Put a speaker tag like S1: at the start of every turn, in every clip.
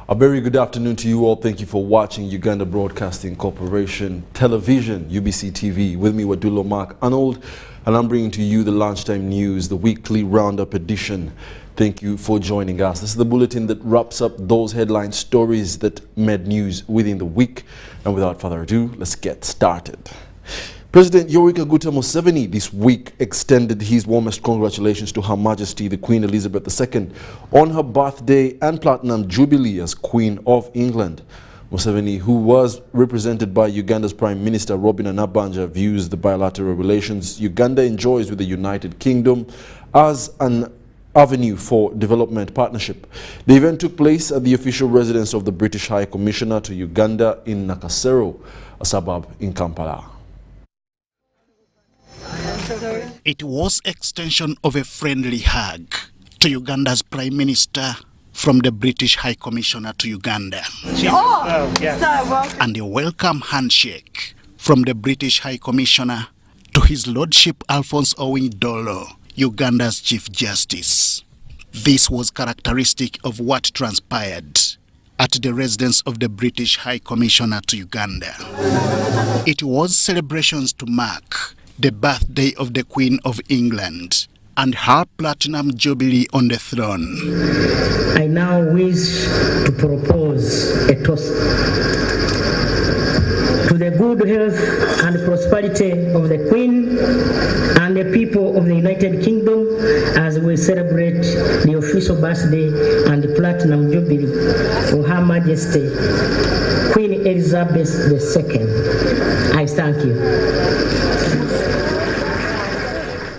S1: A very good afternoon to you all. Thank you for watching Uganda Broadcasting Corporation Television, UBC TV. With me, Wadulo Mark Arnold, and I'm bringing to you the lunchtime news, the weekly roundup edition. Thank you for joining us. This is the bulletin that wraps up those headline stories that made news within the week. And without further ado, let's get started. President Yoweri Kaguta Museveni this week extended his warmest congratulations to Her Majesty the Queen Elizabeth II on her birthday and Platinum Jubilee as Queen of England. Museveni, who was represented by Uganda's Prime Minister Robin Nabbanja, views the bilateral relations Uganda enjoys with the United Kingdom as an avenue for development partnership. The event took place at the official residence of the British High Commissioner to Uganda in Nakasero, a suburb in Kampala.
S2: It was extension of a friendly hug to Uganda's Prime Minister from the British High Commissioner to Uganda. And a welcome handshake from the British High Commissioner to His Lordship Alphonse Owiny-Dollo, Uganda's Chief Justice. This was characteristic of what transpired at the residence of the British High Commissioner to Uganda. It was celebrations to mark the birthday of the Queen of England and her Platinum Jubilee on the throne.
S3: I now wish to propose a toast to the good health and prosperity of the Queen and the people of the United Kingdom as we celebrate the official birthday and the Platinum Jubilee for Her Majesty Queen Elizabeth II. I thank you.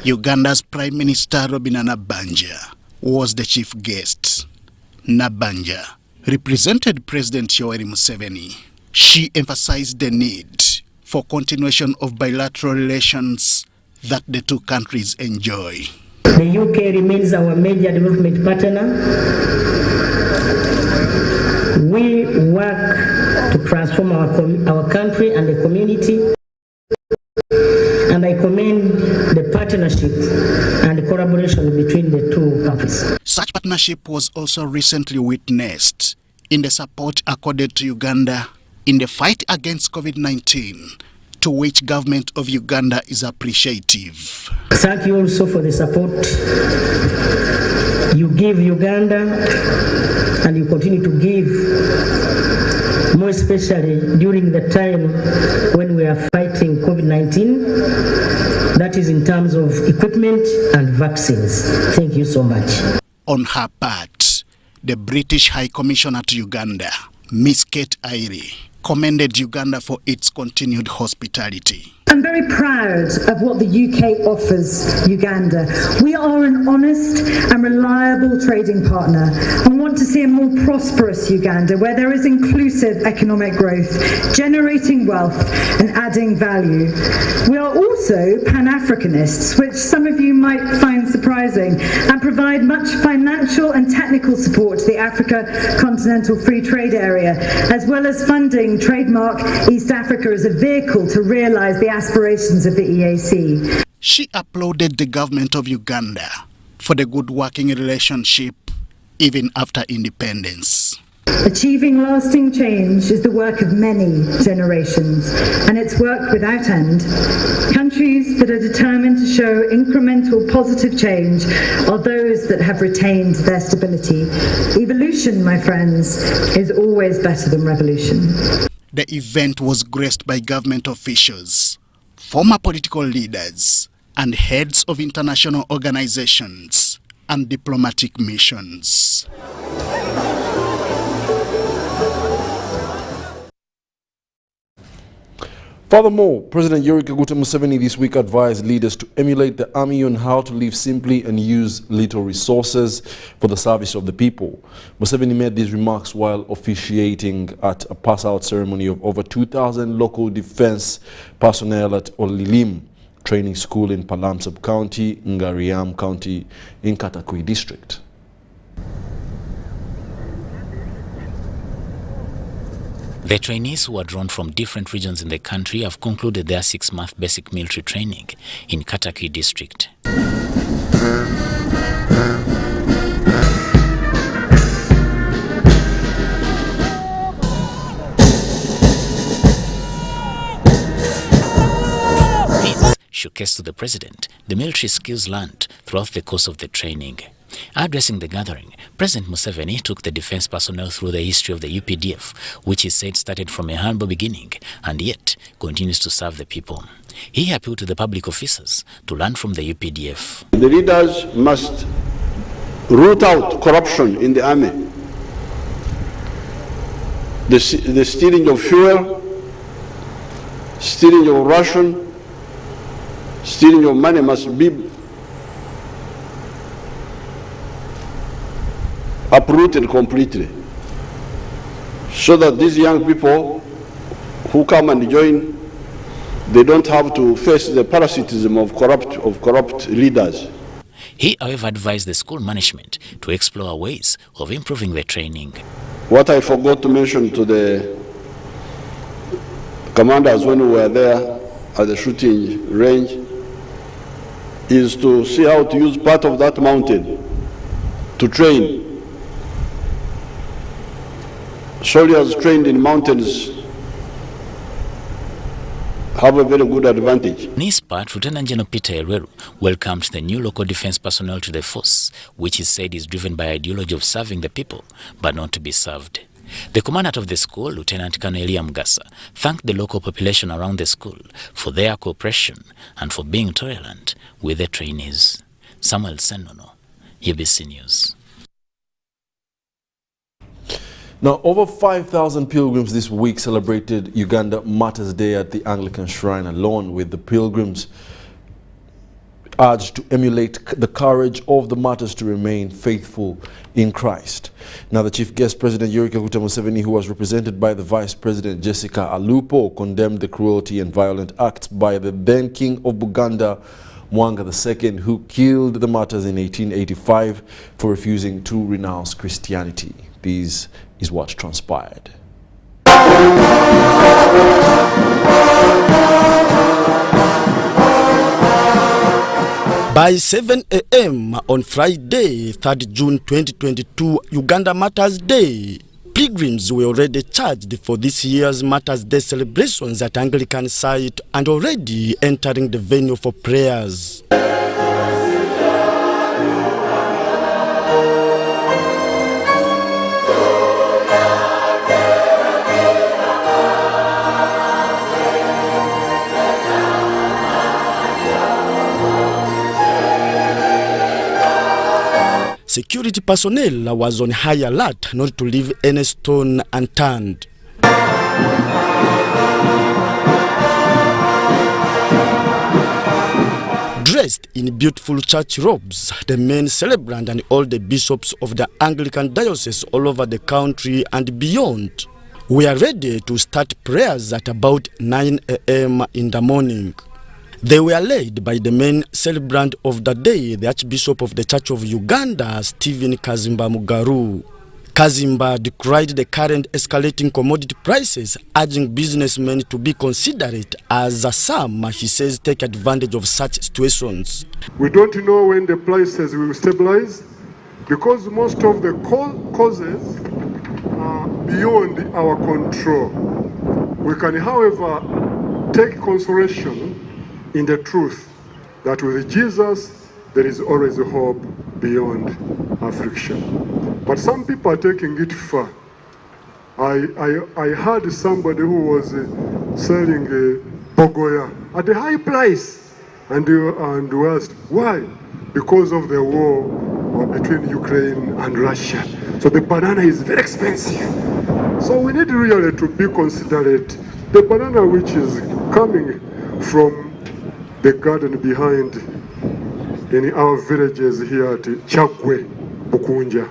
S2: Uganda's Prime Minister Robin Nabbanja was the chief guest. Nabbanja represented President Yoweri Museveni. She emphasized the need for continuation of bilateral relations that the two countries enjoy.
S3: The UK remains our major development partner. We work to transform our country and the community. And I commend the partnership and the collaboration between the two countries.
S2: Such partnership was also recently witnessed in the support accorded to Uganda in the fight against COVID-19, to which government of Uganda is appreciative.
S3: Thank you also for the support you give Uganda and you continue to give, more especially during the time when we are fighting COVID-19, that is in terms of equipment and vaccines. Thank you so much.
S2: On her part, the British High Commissioner to Uganda, Miss Kate Airi, commended Uganda for its continued hospitality.
S4: I'm very proud of what the UK offers Uganda. We are an honest and reliable trading partner and want to see a more prosperous Uganda where there is inclusive economic growth, generating wealth and adding value. We are also Pan-Africanists, which some of you might find surprising, and provide much financial and technical support to the Africa Continental Free Trade Area, as well as funding Trademark East Africa as a vehicle to realise the aspirations of the EAC.
S2: She applauded the government of Uganda for the good working relationship even after independence.
S4: Achieving lasting change is the work of many generations, and it's work without end. Countries that are determined to show incremental positive change are those that have retained their stability. Evolution, my friends, is always better than revolution.
S2: The event was graced by government officials, former political leaders, and heads of international organizations and diplomatic missions.
S1: Furthermore, President Yoweri Kaguta Museveni this week advised leaders to emulate the army on how to live simply and use little resources for the service of the people. Museveni made these remarks while officiating at a pass-out ceremony of over 2,000 local defense personnel at Olilim Training School in Palam Sub-County, Ngariam County in Katakwi District.
S5: The trainees who are drawn from different regions in the country have concluded their 6-month basic military training in Katakwi district. showcased to the president the military skills learned throughout the course of the training. Addressing the gathering, President Museveni took the defense personnel through the history of the UPDF, which he said started from a humble beginning and yet continues to serve the people. He appealed to the public officers to learn from the UPDF.
S6: The leaders must root out corruption in the army. The stealing of fuel, stealing of ration, stealing of money must be uprooted completely, so that these young people who come and join, they don't have to face the parasitism of corrupt leaders.
S5: He, however, advised the school management to explore ways of improving the training.
S6: What I forgot to mention to the commanders when we were there at the shooting range is to see how to use part of that mountain to train. Soldiers trained in mountains have a very good advantage.
S5: In his part, Lieutenant General Peter Erweru welcomed the new local defense personnel to the force, which he said is driven by ideology of serving the people, but not to be served. The commandant of the school, Lieutenant Colonel Elia Mugasa, thanked the local population around the school for their cooperation and for being tolerant with the trainees. Samuel Senono, UBC News.
S1: Now, over 5,000 pilgrims this week celebrated Uganda Martyrs' Day at the Anglican Shrine alone, with the pilgrims urged to emulate the courage of the martyrs to remain faithful in Christ. Now, the chief guest, President Yoweri Kaguta Museveni, who was represented by the Vice President Jessica Alupo, condemned the cruelty and violent acts by the then King of Buganda, Mwanga II, who killed the martyrs in 1885 for refusing to renounce Christianity. This is what transpired.
S7: By 7 a.m. on Friday, 3rd June 2022, Uganda Martyrs' Day, pilgrims were already charged for this year's Martyrs' Day celebrations at Anglican site and already entering the venue for prayers. Security personnel was on high alert not to leave any stone unturned. Dressed in beautiful church robes, the main celebrant and all the bishops of the Anglican diocese all over the country and beyond were ready to start prayers at about 9 a.m. in the morning. They were led by the main celebrant of the day, the Archbishop of the Church of Uganda, Stephen Kazimba Mugaru. Kazimba decried the current escalating commodity prices, urging businessmen to be considerate as some, he says, take advantage of such situations.
S8: We don't know when the prices will stabilize because most of the causes are beyond our control. We can, however, take consolation in the truth that with Jesus there is always a hope beyond affliction. But some people are taking it far. I heard somebody who was selling bogoya at a high price and asked why? Because of the war between Ukraine and Russia. So the banana is very expensive. So we need really to be considerate. The banana which is coming from the garden behind in our villages here at Chakwe, Bukunja.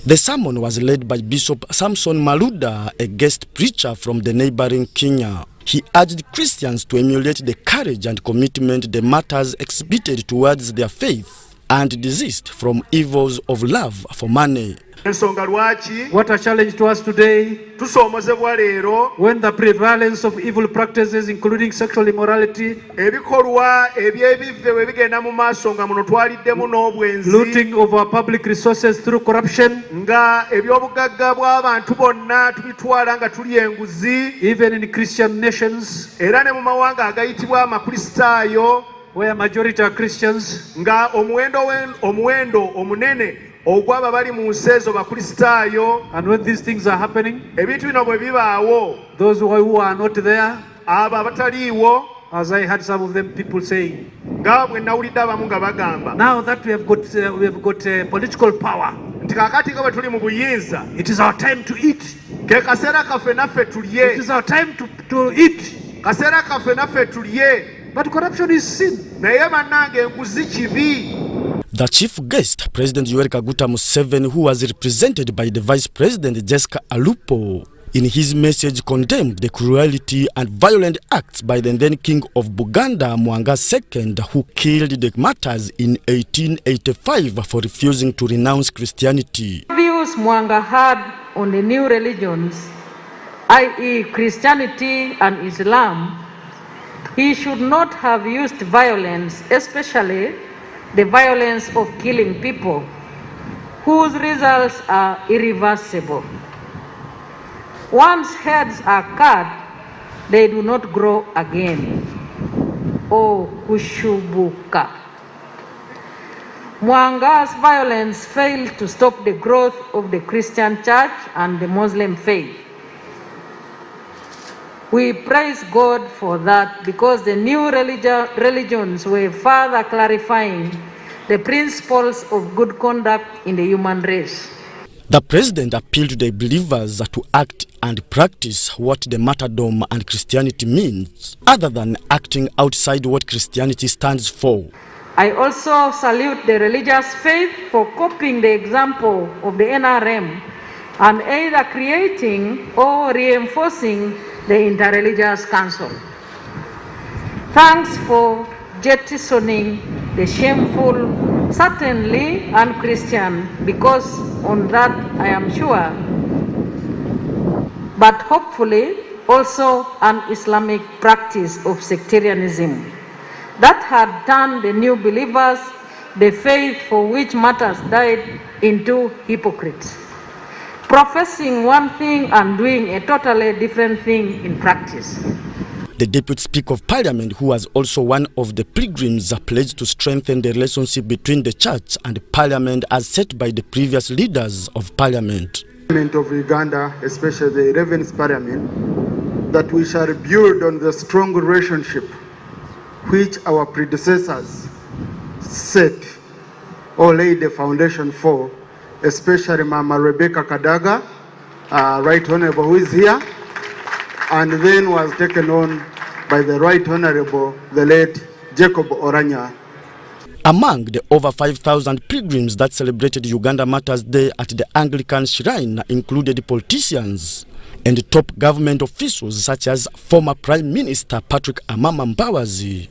S7: The sermon was led by Bishop Samson Maluda, a guest preacher from the neighboring Kenya. He urged Christians to emulate the courage and commitment the martyrs exhibited towards their faith and desist from evils of love for money.
S9: Ensonga lwaki?
S10: What a challenge to us today
S9: Tusoomozebwa leero
S10: when the prevalence of evil practices including sexual immorality,
S9: ebikolwa eby'ebivve bwe bigenda mu maaso nga muno twaliddemu n'obwenzi,
S10: looting of our public resources through corruption,
S9: nga ebyobugagga bw'abantu bonna tubitwala nga tuli enguzi,
S10: even in Christian nations
S9: era ne mu mawanga agayitibwa amakristaayo
S10: where majority are Christians,
S9: nga omuwendo omunene ogw'abo bali mu nsi ezo bakristaayo.
S10: and when these things are happening,
S9: Ebintu bino bwe bibaawo,
S10: those who are not there,
S9: abo abataliiwo,
S10: as I heard some of them people saying,
S9: nga bwe nawulidde abamu nga bagamba
S10: now that we have got political power,
S9: nti kaakati nga bwe tuli mu buyinza,
S10: it is our time to eat.
S9: ke kaseera kaffe naffe tulye,
S10: It is our time to eat.
S9: kaseera kaffe naffe tulye.
S10: But corruption is sin.
S9: Naye bannange enguzi kibi.
S7: The chief guest, President Yoweri Kaguta Museveni, who was represented by the Vice President Jessica Alupo, in his message condemned the cruelty and violent acts by the then King of Buganda, Mwanga II, who killed the martyrs in 1885 for refusing to renounce Christianity.
S11: Views Mwanga had on the new religions, i.e. Christianity and Islam, he should not have used violence, especially the violence of killing people, whose results are irreversible. Once heads are cut, they do not grow again. O kushubuka. Mwanga's violence failed to stop the growth of the Christian church and the Muslim faith. We praise God for that because the new religions were further clarifying the principles of good conduct in the human race.
S7: The president appealed to the believers to act and practice what the martyrdom and Christianity means, other than acting outside what Christianity stands for.
S11: I also salute the religious faith for copying the example of the NRM and either creating or reinforcing the Interreligious Council. Thanks for jettisoning the shameful, certainly unchristian, because on that I am sure, but hopefully also an Islamic practice of sectarianism that had turned the new believers, the faith for which martyrs died, into hypocrites, professing one thing and doing a totally different thing in practice.
S7: The Deputy Speaker of Parliament, who was also one of the pilgrims, pledged to strengthen the relationship between the Church and Parliament as set by the previous leaders of Parliament.
S12: Parliament of Uganda, especially the 11th Parliament, that we shall build on the strong relationship which our predecessors set or laid the foundation for, especially Mama Rebecca Kadaga, Right Honorable, who is here, and then was taken on by the Right Honorable, the late Jacob Oranya.
S7: Among the over 5,000 pilgrims that celebrated Uganda Martyrs Day at the Anglican Shrine included politicians and top government officials such as former Prime Minister Patrick Amama Mbabazi,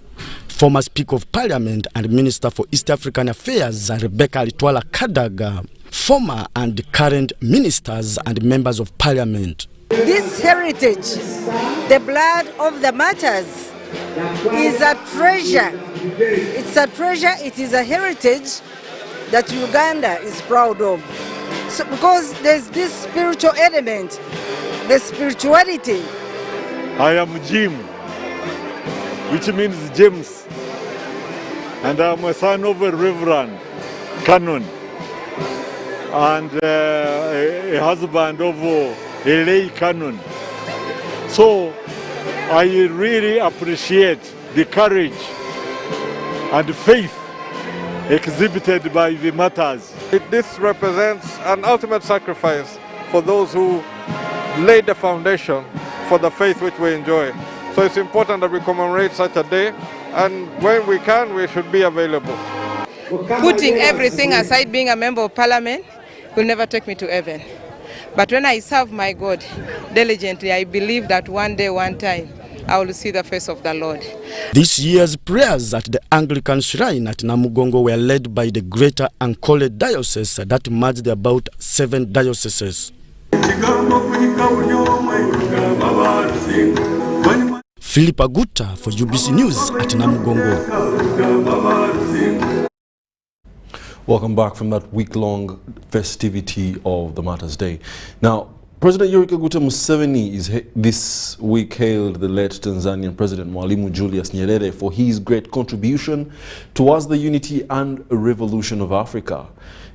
S7: former Speaker of Parliament and Minister for East African Affairs Rebecca Litwala Kadaga, former and current ministers and members of Parliament.
S13: This heritage, the blood of the martyrs, is a treasure. It's a treasure, it is a heritage that Uganda is proud of. So, because there's this spiritual element, the spirituality.
S14: I am Jim, which means James, and I'm a son of a Reverend Canon and a husband of a lay canon. So I really appreciate the courage and faith exhibited by the martyrs.
S15: This represents an ultimate sacrifice for those who laid the foundation for the faith which we enjoy. So it's important that we commemorate such a day, and when we can, we should be available.
S16: Putting everything aside, being a member of Parliament will never take me to heaven. But when I serve my God diligently, I believe that one day, one time, I will see the face of the Lord.
S7: This year's prayers at the Anglican Shrine at Namugongo were led by the Greater Ankole Diocese that merged about 7 dioceses. Philip Aguta for UBC News at Namugongo.
S1: Welcome back from that week-long festivity of the Martyrs' Day. Now, President Yoweri Kaguta Museveni this week hailed the late Tanzanian President Mwalimu Julius Nyerere for his great contribution towards the unity and revolution of Africa.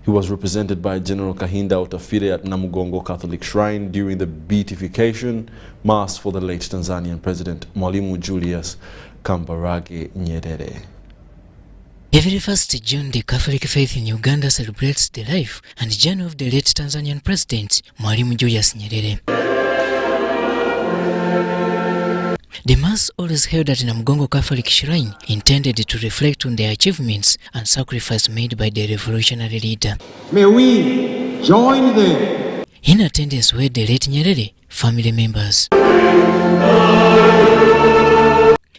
S1: He was represented by General Kahinda Otafire at Namugongo Catholic Shrine during the beatification mass for the late Tanzanian President Mwalimu Julius Kambarage Nyerere.
S17: Every 1st June, the Catholic faith in Uganda celebrates the life and journey of the late Tanzanian President Mwalimu Julius Nyerere. The Mass, always held at Namugongo Catholic Shrine, intended to reflect on the achievements and sacrifice made by the revolutionary leader.
S18: May we join them.
S17: In attendance were the late Nyerere family members.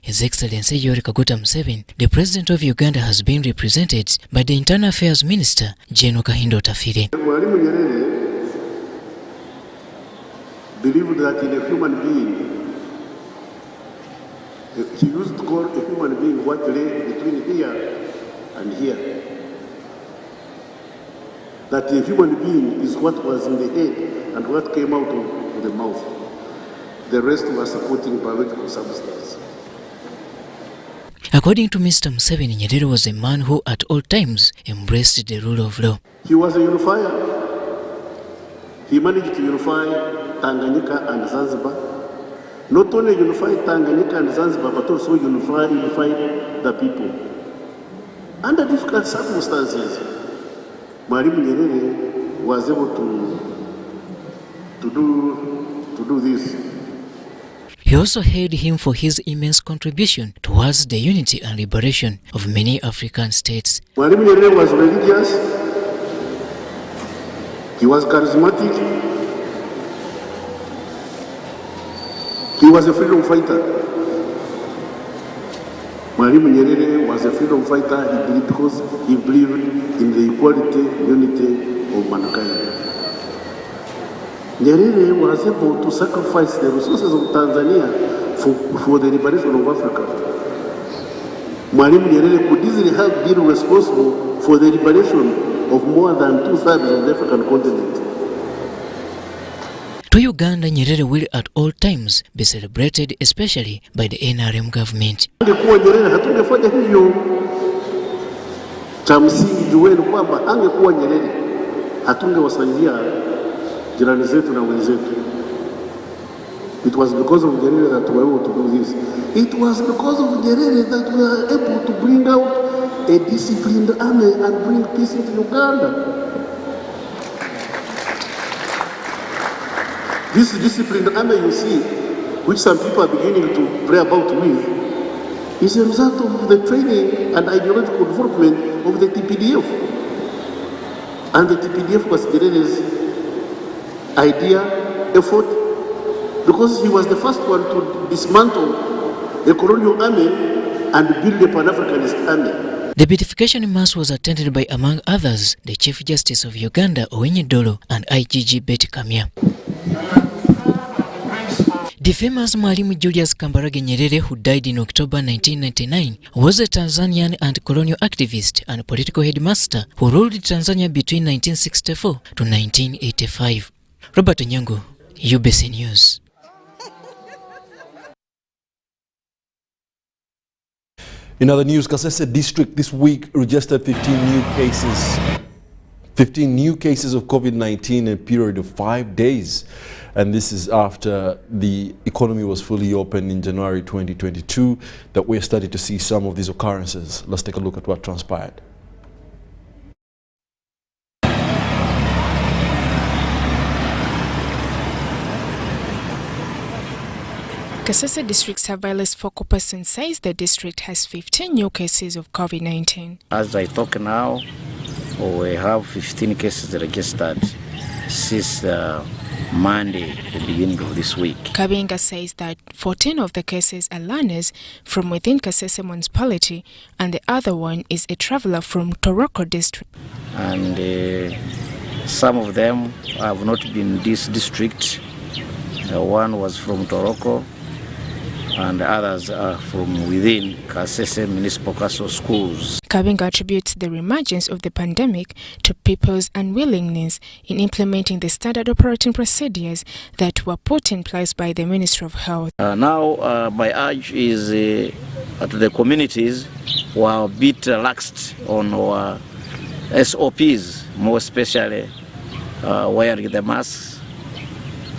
S17: His Excellency Yoweri Kaguta Museveni, the President of Uganda, has been represented by the Internal Affairs Minister, General Kahinda Otafire.
S19: Mwalimu Nyerere believed that in a human being, he used to call a human being what lay between here and here. That a human being is what was in the head and what came out of the mouth. The rest was supporting biological substance.
S17: According to Mr. Museveni, Nyerere was a man who at all times embraced the rule of law.
S19: He was a unifier. He managed to unify Tanganyika and Zanzibar. Not only unify Tanganyika and Zanzibar, but also unify the people. Under difficult circumstances, Mwalimu Nyerere was able to do this.
S17: He also hailed him for his immense contribution towards the unity and liberation of many African states.
S19: Mwalimu Nyerere was religious, he was charismatic, he was a freedom fighter. Mwalimu Nyerere was a freedom fighter because he believed in the equality, unity of mankind. Nyerere was able to sacrifice the resources of Tanzania for the liberation of Africa. Mwalimu Nyerere could easily have been responsible for the liberation of more than 2/3 of the African continent.
S17: To Uganda, Nyerere will at all times be celebrated, especially by the NRM government.
S19: Angekuwa Nyerere hatungefanya hivyo. Cha msingi jueni kwamba angekuwa Nyerere hatungewasaidia jirani zetu na wenzetu. It was because of Nyerere that we were able to do this. It was because of Nyerere that we are able to bring out a disciplined army and bring peace into Uganda. This disciplined army you see, which some people are beginning to pray about with, is a result of the training and ideological development of the TPDF. And the TPDF was Nyerere's idea, effort, because he was the first one to dismantle a colonial army and build a Pan-Africanist army.
S17: The beatification mass was attended by, among others, the Chief Justice of Uganda, Owiny Dollo, and IGG Betty Kamya. The famous Mwalimu Julius Kambarage Nyerere, who died in October 1999, was a Tanzanian anti-colonial activist and political headmaster who ruled Tanzania between 1964 to 1985. Robert Onyango, UBC News.
S1: In other news, Kasese District this week registered 15 new cases of COVID-19 in a period of 5 days. And this is after the economy was fully open in January 2022 that we're starting to see some of these occurrences. Let's take a look at what transpired.
S20: Kasese District Surveillance Focal Person says the district has 15 new cases of COVID-19.
S21: As I talk now, we have 15 cases registered since Monday, the beginning of this week.
S20: Kabinga says that 14 of the cases are learners from within Kasese municipality and the other one is a traveler from Toroko district.
S21: And some of them have not been in this district. One was from Toroko and others are from within Kasese Municipal Council schools.
S20: Kabinga attributes the reemergence of the pandemic to people's unwillingness in implementing the standard operating procedures that were put in place by the Ministry of Health.
S21: Now, my urge is to the communities who are a bit laxed on our SOPs, more especially wearing the masks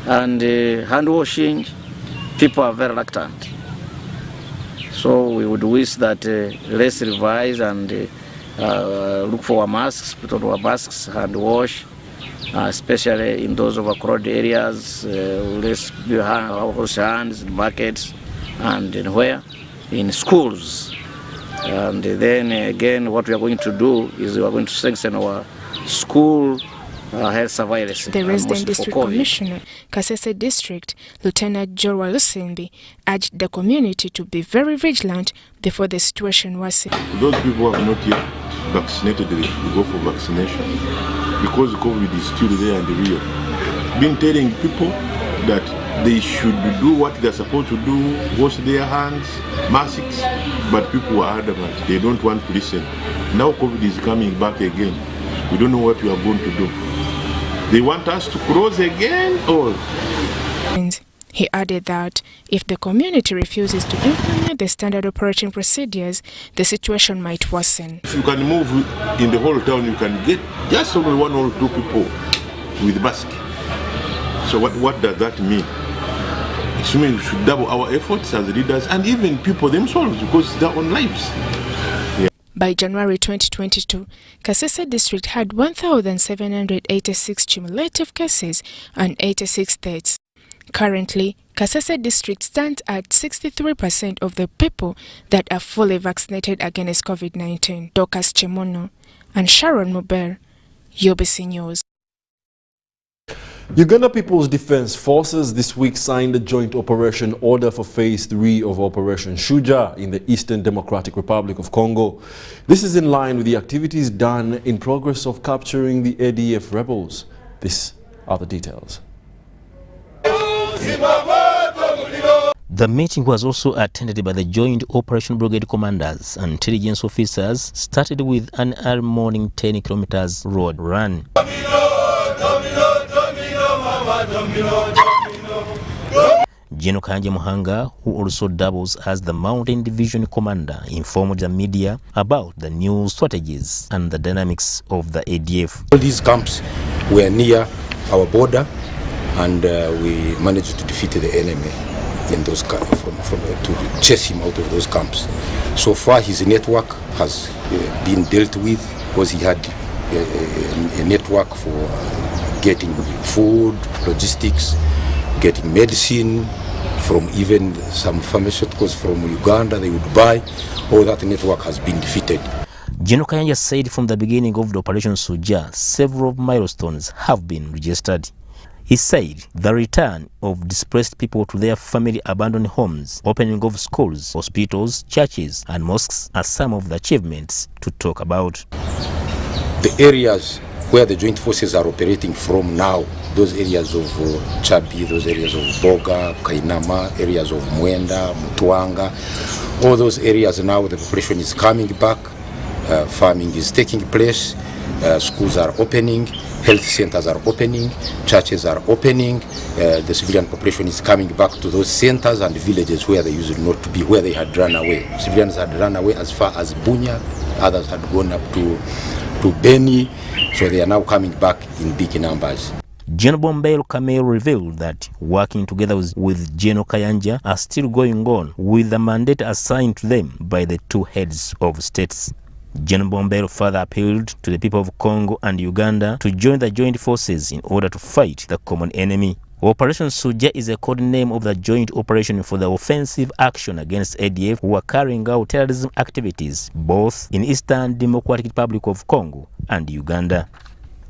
S21: and hand washing. People are very reluctant. So we would wish that let's revise and look for our masks, put on our masks, hand wash, especially in those overcrowded areas. Let's wash hands in markets and in schools. And then again, what we are going to do is we are going to strengthen our school health surveillance.
S20: The resident district commissioner, Kasese district, Lieutenant Jorwa Lusimbi, urged the community to be very vigilant before the situation worsens.
S22: Those people who have not yet vaccinated, they should go for vaccination because COVID is still there and real. Been telling people that they should do what they're supposed to do, wash their hands, masks, but people are adamant. They don't want to listen. Now COVID is coming back again. We don't know what we are going to do. They want us to close again or?
S20: He added that if the community refuses to implement the standard operating procedures, the situation might worsen.
S22: If you can move in the whole town, you can get just only 1 or 2 people with mask. So what does that mean? It means we should double our efforts as leaders and even people themselves because it's their own lives.
S20: By January 2022, Kasese district had 1,786 cumulative cases and 86 deaths. Currently, Kasese district stands at 63% of the people that are fully vaccinated against COVID-19. Dorcas Chemono and Sharon Muber, UBC News.
S1: Uganda People's Defense Forces this week signed a joint operation order for Phase 3 of Operation Shuja in the Eastern Democratic Republic of Congo. This is in line with the activities done in progress of capturing the ADF rebels. These are the details.
S5: The meeting was also attended by the Joint Operation Brigade commanders and intelligence officers, started with an early morning 10 kilometers road run. General Kanje Muhanga, who also doubles as the Mountain Division Commander, informed the media about the new strategies and the dynamics of the ADF.
S23: All these camps were near our border and we managed to defeat the enemy in those to chase him out of those camps. So far his network has been dealt with because he had a network for getting food, logistics, getting medicine from even some pharmaceuticals from Uganda they would buy. All that network has been defeated.
S5: General Kayanja said from the beginning of the Operation Suja, several milestones have been registered. He said the return of displaced people to their family abandoned homes, opening of schools, hospitals, churches and mosques are some of the achievements to talk about.
S23: The areas where the joint forces are operating from now, those areas of Chabi, those areas of Boga, Kainama, areas of Mwenda, Mutuanga, all those areas now the population is coming back, farming is taking place, schools are opening, health centers are opening, churches are opening, the civilian population is coming back to those centers and villages where they used not to be, where they had run away. Civilians had run away as far as Bunya, others had gone up to Beni, so they are now coming back in big numbers.
S5: General Bombelo Kamel revealed that working together with General Kayanja are still going on with the mandate assigned to them by the two heads of states. General Bombelo further appealed to the people of Congo and Uganda to join the joint forces in order to fight the common enemy. Operation Suja is a code name of the joint operation for the offensive action against ADF who are carrying out terrorism activities both in Eastern Democratic Republic of Congo and Uganda.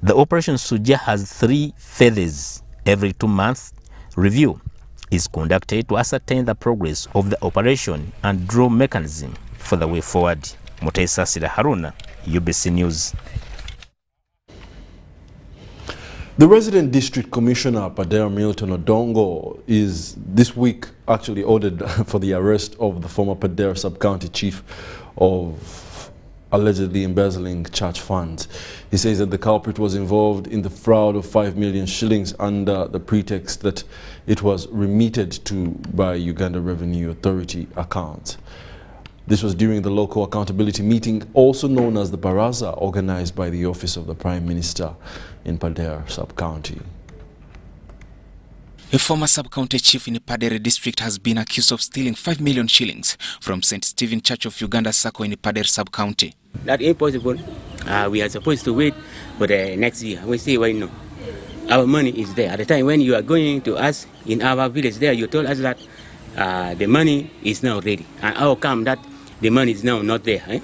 S5: The Operation Suja has 3 phases. Every 2 months, review is conducted to ascertain the progress of the operation and draw mechanism for the way forward. Mutesa Sida Haruna, UBC News.
S1: The resident district commissioner, Padre Milton Odongo, is this week actually ordered for the arrest of the former Padre sub-county chief of allegedly embezzling church funds. He says that the culprit was involved in the fraud of 5 million shillings under the pretext that it was remitted to by Uganda Revenue Authority accounts. This was during the local accountability meeting, also known as the Baraza, organized by the Office of the Prime Minister in Padre sub-county.
S2: A former sub-county chief in Padre district has been accused of stealing 5 million shillings from St. Stephen Church of Uganda Sacco in Padre sub-county.
S3: That ain't possible. We are supposed to wait for the next year. We say, why no? Our money is there. At the time when you are going to us in our village there, you told us that the money is now ready. And how come that the money is now not there? Eh?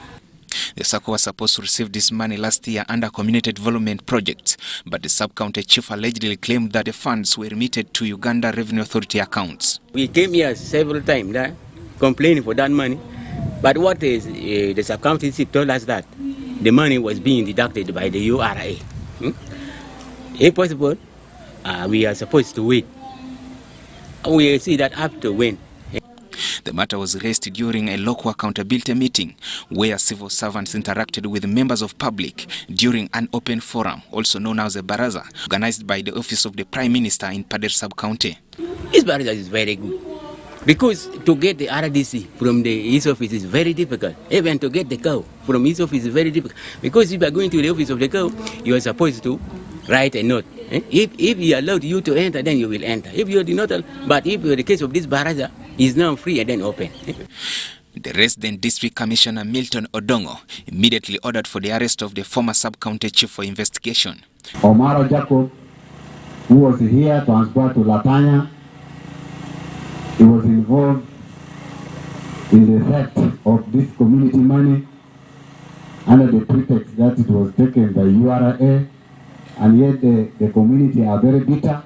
S2: The Sacco was supposed to receive this money last year under community development projects, but the sub-county chief allegedly claimed that the funds were remitted to Uganda Revenue Authority accounts.
S3: We came here several times complaining for that money, but what is the sub-county chief told us that the money was being deducted by the URA. If possible, we are supposed to wait. We will see that up to when.
S2: The matter was raised during a local accountability meeting where civil servants interacted with members of public during an open forum, also known as a Baraza, organized by the Office of the Prime Minister in Padre sub-county.
S3: This Baraza is very good because to get the RDC from his office is very difficult. Even to get the cow from his office is very difficult because if you are going to the office of the cow, you are supposed to write a note. If he allowed you to enter, then you will enter. If you do not, but if the case of this Baraza is now free and then open.
S2: The resident district commissioner Milton Odongo immediately ordered for the arrest of the former sub-county chief for investigation.
S18: Omaro Jacob, who was here transferred to Latanya, he was involved in the theft of this community money under the pretext that it was taken by URA, and yet the community are very bitter.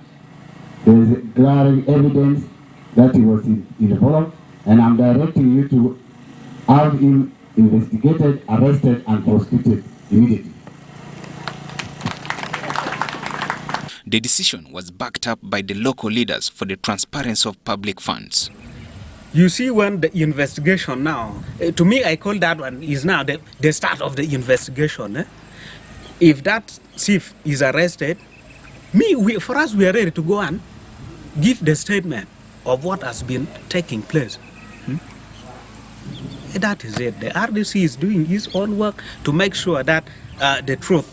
S18: There is glaring evidence that he was involved, and I'm directing you to have him investigated, arrested, and prosecuted immediately.
S2: The decision was backed up by the local leaders for the transparency of public funds.
S4: You see, when the investigation now, to me, I call that one is now the start of the investigation. If that chief is arrested, for us, we are ready to go and give the statement of what has been taking place. That is it. The RDC is doing its own work to make sure that the truth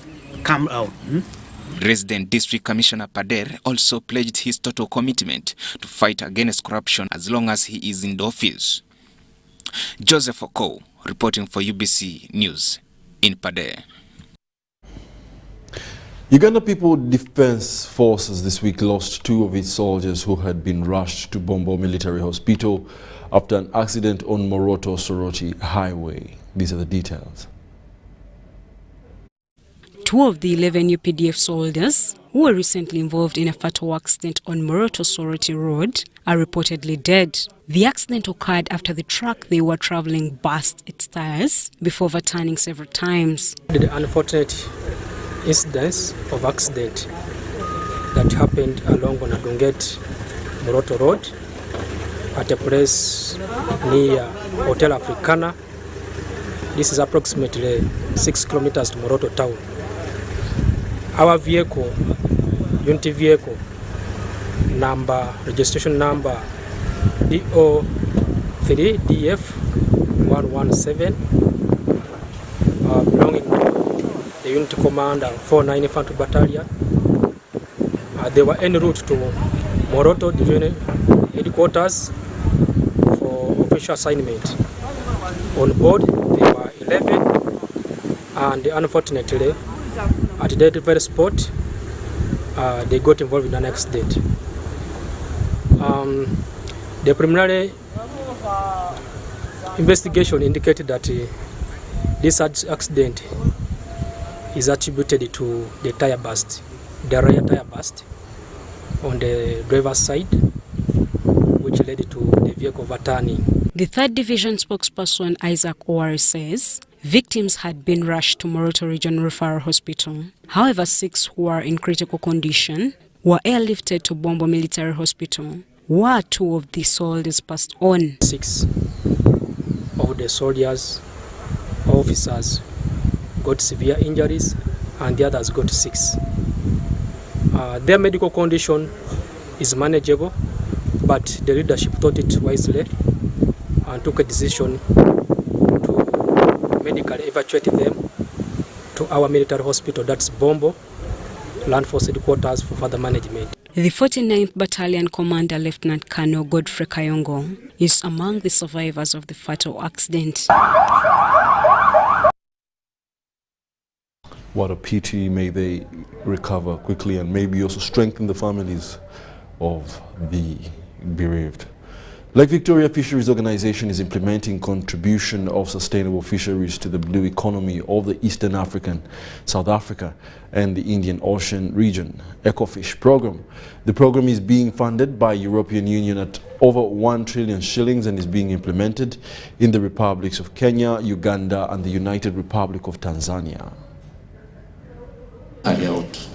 S4: comes out.
S2: Resident District Commissioner Padre also pledged his total commitment to fight against corruption as long as he is in the office. Joseph Okow, reporting for UBC News in Padre.
S1: Uganda People Defense Forces this week lost 2 of its soldiers who had been rushed to Bombo Military Hospital after an accident on Moroto-Soroti Highway. These are the details.
S24: 2 of the 11 UPDF soldiers who were recently involved in a fatal accident on Moroto-Soroti Road are reportedly dead. The accident occurred after the truck they were traveling burst its tires before overturning several times.
S25: The unfortunate incidents of accident that happened along Bonadunget Moroto Road at a place near Hotel Africana. This is approximately 6 kilometers to Moroto town. Our vehicle, unity vehicle, registration number DO3DF117, belonging to the unit commander 49 Infantry Battalion. They were en route to Moroto Division Headquarters for official assignment. On board, they were 11, and unfortunately, at the very spot, they got involved in an accident. The preliminary investigation indicated that this accident is attributed to the tire burst, the rear tire burst, on the driver's side, which led to the vehicle overturning.
S24: The 3rd Division spokesperson Isaac Owari says victims had been rushed to Moroto Regional Referral Hospital. However, 6 who are in critical condition were airlifted to Bombo Military Hospital, where 2 of the soldiers passed on.
S25: 6 of the soldiers, officers, got severe injuries, and the others got 6. Their medical condition is manageable, but the leadership thought it wisely and took a decision to medically evacuate them to our military hospital, that's Bombo, Land Force Headquarters, for further management.
S24: The 49th Battalion Commander Lieutenant Colonel Godfrey Kayongo is among the survivors of the fatal accident.
S1: What a pity. May they recover quickly and maybe also strengthen the families of the bereaved. Lake Victoria Fisheries Organization is implementing contribution of sustainable fisheries to the blue economy of the Eastern African, South Africa and the Indian Ocean region Ecofish program. The program is being funded by European Union at over 1 trillion shillings and is being implemented in the republics of Kenya, Uganda and the United Republic of Tanzania.
S6: Carry out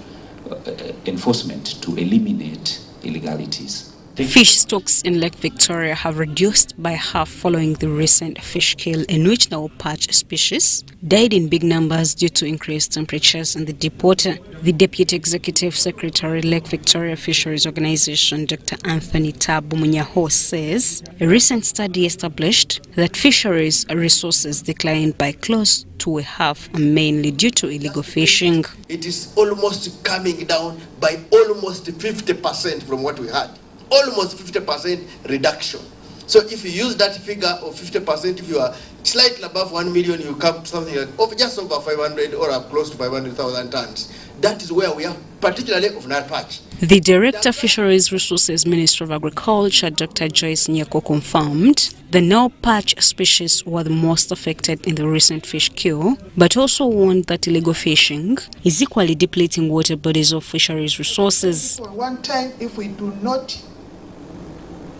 S6: enforcement to eliminate illegalities.
S24: Fish stocks in Lake Victoria have reduced by half following the recent fish kill in which now perch species died in big numbers due to increased temperatures in the deep water. The Deputy Executive Secretary, Lake Victoria Fisheries Organization, Dr. Anthony Tabu Munyaho, says a recent study established that fisheries resources declined by close to a half, mainly due to illegal fishing.
S8: It is almost coming down by almost 50% from what we had. Almost 50% reduction. So if you use that figure of 50%, if you are slightly above 1 million, you come to something like just over 500 or up close to 500,000 tons. That is where we are, particularly of Nile perch.
S24: The Director Fisheries Resources Minister of Agriculture, Dr. Joyce Nyako, confirmed the Nile perch species were the most affected in the recent fish kill, but also warned that illegal fishing is equally depleting water bodies of fisheries resources.
S9: For one time, if we do not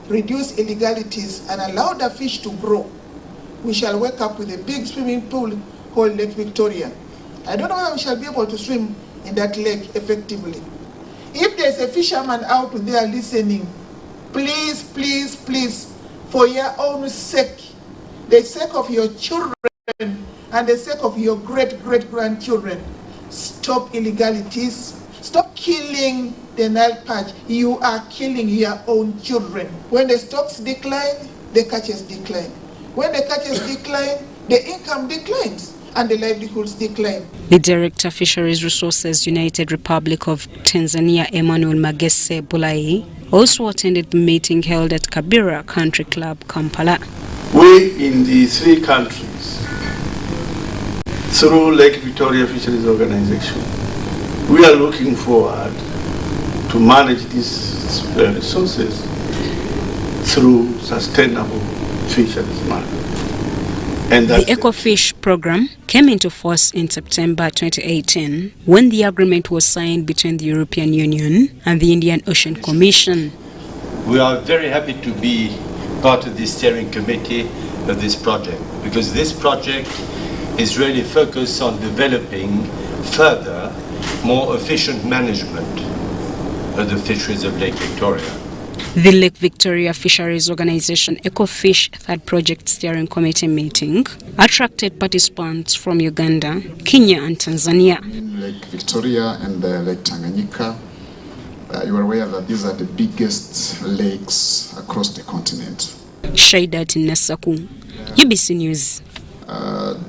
S9: reduce illegalities and allow the fish to grow, we shall wake up with a big swimming pool called Lake Victoria. I don't know whether we shall be able to swim in that lake effectively. If there's a fisherman out there listening, please, please, please, for your own sake, the sake of your children and the sake of your great-great-grandchildren, stop illegalities, stop killing the Nile perch. You are killing your own children. When the stocks decline, the catches decline. When the catches decline, the income declines and the livelihoods decline.
S24: The Director Fisheries Resources United Republic of Tanzania, Emmanuel Magese Bulai, also attended the meeting held at Kabira Country Club, Kampala.
S19: We in the 3 countries, through Lake Victoria Fisheries Organization, we are looking forward to manage these resources through sustainable fisheries management. And
S24: the Ecofish program came into force in September 2018 when the agreement was signed between the European Union and the Indian Ocean Commission.
S10: We are very happy to be part of the steering committee of this project because this project is really focused on developing further more efficient management of the fisheries of Lake Victoria.
S24: The Lake Victoria Fisheries Organization Ecofish 3rd Project Steering Committee meeting attracted participants from Uganda, Kenya and Tanzania.
S11: In Lake Victoria and Lake Tanganyika, you are aware that these are the biggest lakes across the continent.
S24: Shaidat Nasaku, UBC News.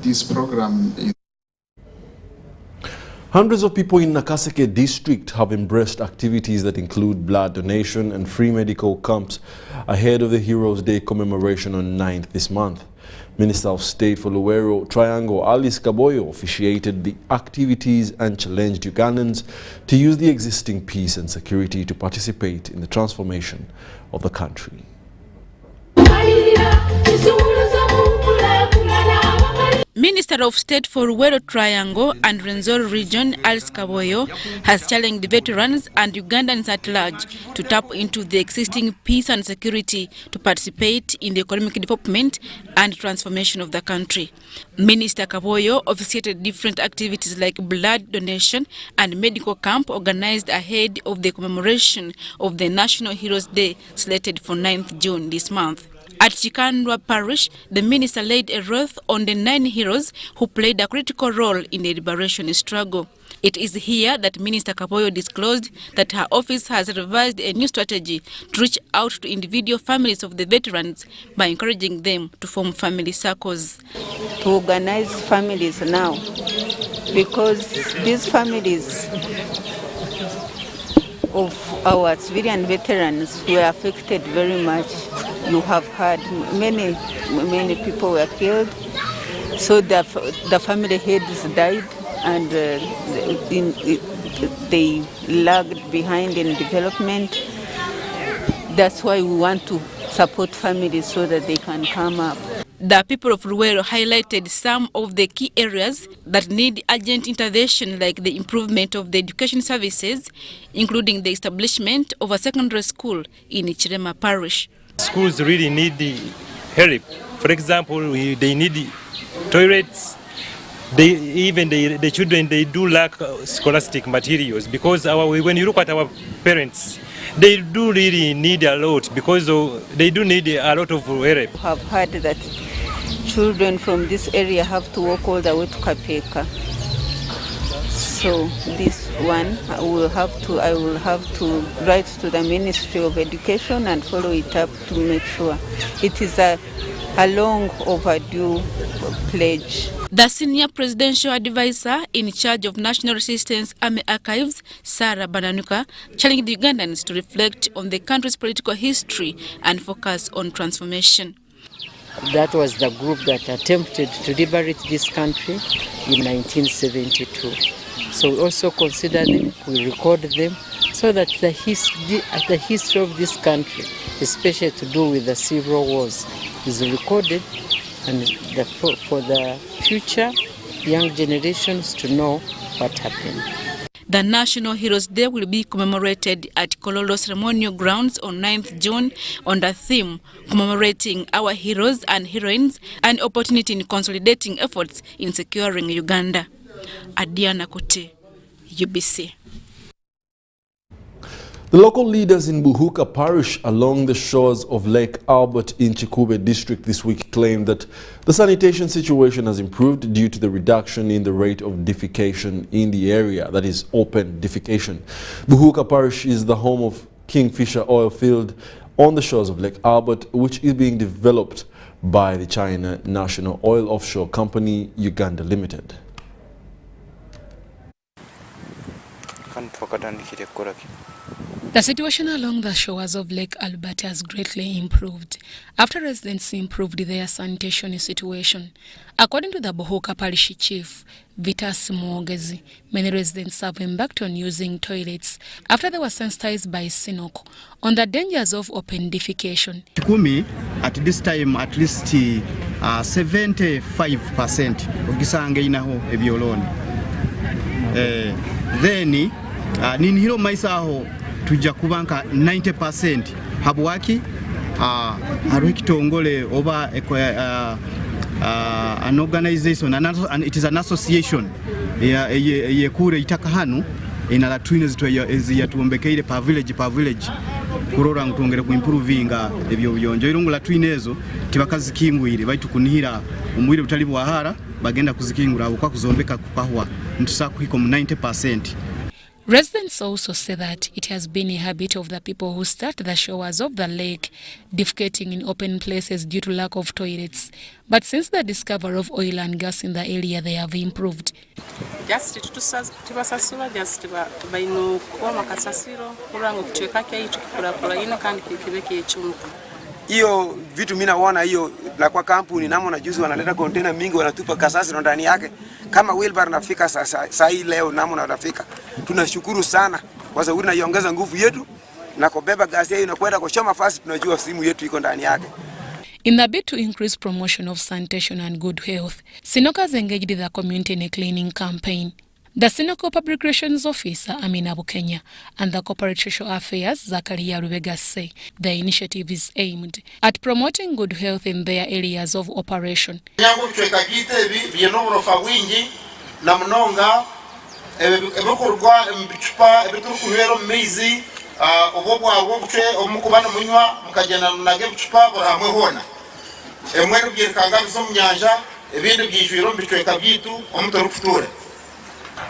S11: This program is
S1: Hundreds of people in Nakaseke district have embraced activities that include blood donation and free medical camps ahead of the Heroes Day commemoration on 9th this month. Minister of State for Luwero Triangle Alice Kaboyo officiated the activities and challenged Ugandans to use the existing peace and security to participate in the transformation of the country.
S12: Minister of State for Luweero Triangle and Rwenzori Region, Alice Kaboyo, has challenged veterans and Ugandans at large to tap into the existing peace and security to participate in the economic development and transformation of the country. Minister Kaboyo officiated different activities like blood donation and medical camp organized ahead of the commemoration of the National Heroes Day slated for 9th June this month. At Chikandwa Parish, the minister laid a wreath on the 9 heroes who played a critical role in the liberation struggle. It is here that Minister Kaboyo disclosed that her office has revised a new strategy to reach out to individual families of the veterans by encouraging them to form family circles.
S13: To organize families now, because these families of our civilian veterans were affected very much. You have heard many people were killed, so the family heads died, and they lagged behind in development. That's why we want to support families so that they can come up.
S12: The people of Luweero highlighted some of the key areas that need urgent intervention, like the improvement of the education services, including the establishment of a secondary school in Chirema Parish.
S14: Schools really need the help. For example, they need toilets. The children, they do lack scholastic materials, because when you look at our parents, they do really need a lot, because they do need a lot of help.
S13: I have heard that children from this area have to walk all the way to Kapeka. So this one, I will have to write to the Ministry of Education and follow it up to make sure. It is a long overdue pledge.
S12: The senior presidential advisor in charge of National Resistance Army Archives, Sarah Bananuka, challenged the Ugandans to reflect on the country's political history and focus on transformation.
S15: That was the group that attempted to liberate this country in 1972. So we also consider them, we record them, so that the history of this country, especially to do with the civil wars, is recorded, and for the future young generations to know what happened.
S12: The National Heroes Day will be commemorated at Kololo Ceremonial Grounds on 9th June on the theme commemorating our heroes and heroines, an opportunity in consolidating efforts in securing Uganda. Adiana Kote, UBC.
S1: The local leaders in Buhuka Parish along the shores of Lake Albert in Chikube district this week claimed that the sanitation situation has improved due to the reduction in the rate of defecation in the area, that is open defecation. Buhuka Parish is the home of Kingfisher oil field on the shores of Lake Albert, which is being developed by the China National Oil Offshore Company, Uganda Limited.
S16: The situation along the shores of Lake Albert has greatly improved after residents improved their sanitation situation. According to the Buhuka Parish Chief, Vitas Mwogezi, many residents have embarked on using toilets after they were sensitized by Sinok on the dangers of open defecation.
S26: Kumi, at this time, at least 75% ogisange inaho ebyoloni. Then ninhiro maisaho tujja kubanka 90% habwaki hariho ekitongole oba an organization, and it is an association yekure itaka hanu inala twine ziyatuombekeire pa village kurora ngutongere ku improvinga ebyo buyonjo irungula twine ezo tibakazikingwire baitu kunihira umwire butali bwahara bagenda kuzikingura abo kwa kuzombeka kukahwa ntusakuhiko mu 90%.
S16: Residents also say that it has been a habit of the people who start the shores of the lake defecating in open places due to lack of toilets. But since the discovery of oil and gas in the area, they have improved.
S27: Just tubasasula just baino kwa makasasiro kurango kucheka kya tukikula ino kandi kibeke echumu.
S28: Hiyo vitu mimi naona hiyo na kwa kampuni namo na juzi wanaleta container mingi wanatupa kasasi ndani yake. Kama wheelbarrow nafika saa hii leo namo na nafika. Tunashukuru sana kwa sababu inaiongeza nguvu yetu na kubeba gasi hiyo inakwenda kuchoma fasi, tunajua simu yetu iko ndani yake.
S16: In the bid to increase promotion of sanitation and good health, Sinoko has engaged the community in a cleaning campaign. The Sinoko Public Relations Officer, Amina Bukenya, and the Corporate Social Affairs, Zakaria Rubega say the initiative is aimed at promoting good health in their areas of operation.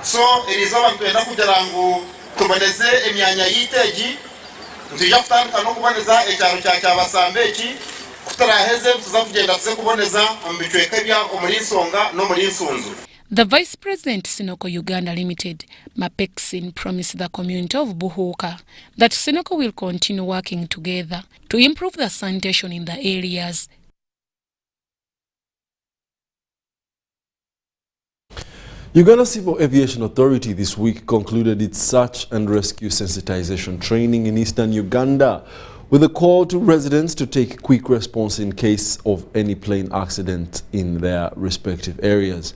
S3: So ilizoba mpenda kugira ngo tuboneze emyanya yiteji ntija kutandika no kuboneza ecyaro cya Basambeki kutaraheze tuzakugenda tuze kuboneza mbicweka bya omuri Nsonga no muri Nsunzu.
S16: The Vice President Sinoko Uganda Limited, Mapeksin, promised the community of Buhuka that Sinoko will continue working together to improve the sanitation in the areas.
S1: Uganda Civil Aviation Authority this week concluded its search and rescue sensitization training in eastern Uganda with a call to residents to take quick response in case of any plane accident in their respective areas.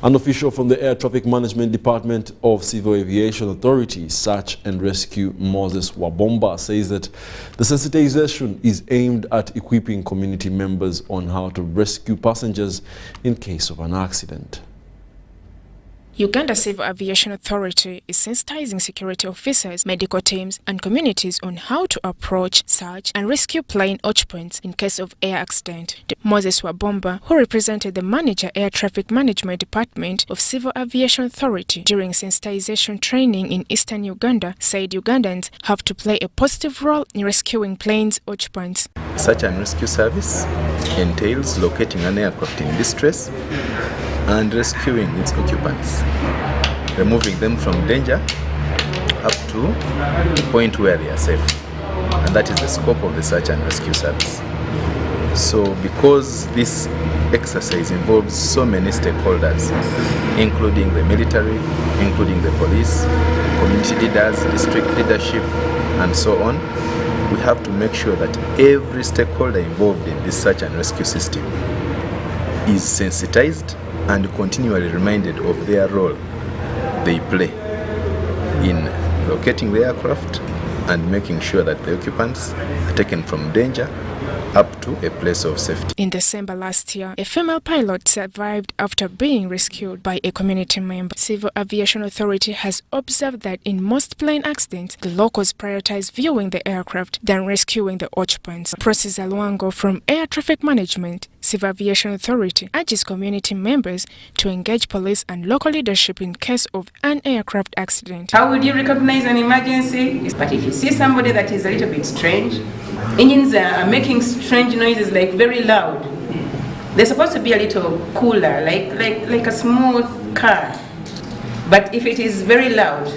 S1: An official from the Air Traffic Management Department of Civil Aviation Authority, Search and Rescue, Moses Wabomba, says that the sensitization is aimed at equipping community members on how to rescue passengers in case of an accident.
S5: Uganda Civil Aviation Authority is sensitizing security officers, medical teams and communities on how to approach, search and rescue plane occupants in case of air accident. Moses Wabomba, who represented the manager Air Traffic Management Department of Civil Aviation Authority during sensitization training in eastern Uganda, said Ugandans have to play a positive role in rescuing planes occupants.
S7: Search and rescue service entails locating an aircraft in distress and rescuing its occupants, removing them from danger up to the point where they are safe. And that is the scope of the search and rescue service. So because this exercise involves so many stakeholders, including the military, including the police, community leaders, district leadership, and so on, we have to make sure that every stakeholder involved in this search and rescue system is sensitized and continually reminded of their role they play in locating the aircraft and making sure that the occupants are taken from danger up to a place of safety.
S5: In December last year, a female pilot survived after being rescued by a community member. Civil Aviation Authority has observed that in most plane accidents, the locals prioritize viewing the aircraft than rescuing the occupants. Process Alwango from Air Traffic Management, Civil Aviation Authority urges community members to engage police and local leadership in case of an aircraft accident.
S17: How would you recognize an emergency? But if you see somebody that is a little bit strange, engines are making strange noises, like very loud. They're supposed to be a little cooler, like a smooth car. But if it is very loud,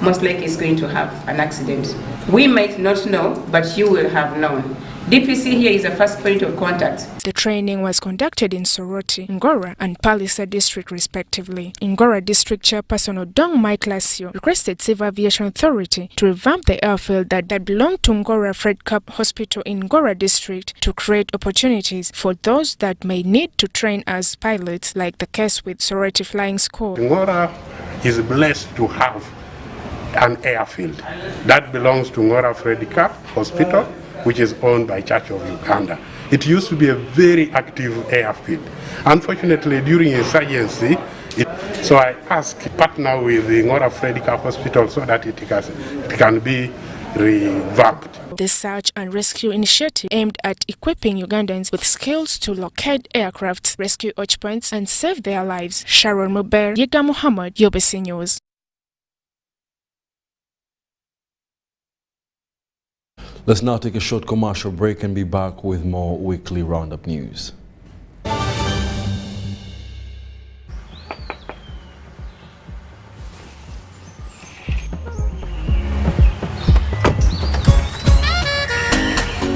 S17: most likely it's going to have an accident. We might not know, but you will have known. DPC here is the first point of contact.
S5: The training was conducted in Soroti, Ngora and Palisa district respectively. Ngora district chairperson Odong Mike Lasio requested Civil Aviation Authority to revamp the airfield that belonged to Ngora Fred Cup Hospital in Ngora district to create opportunities for those that may need to train as pilots, like the case with Soroti Flying School.
S20: Ngora is blessed to have an airfield that belongs to Ngora Fred Cup Hospital, which is owned by Church of Uganda. It used to be a very active airfield. Unfortunately, during insurgency, so I asked partner with the Ngora Fred Cup Hospital so that it can be revamped.
S5: The search and rescue initiative aimed at equipping Ugandans with skills to locate aircrafts, rescue occupants, and save their lives. Sharon Muber, Yiga Muhammad, UBC News.
S1: Let's now take a short commercial break and be back with more weekly roundup news.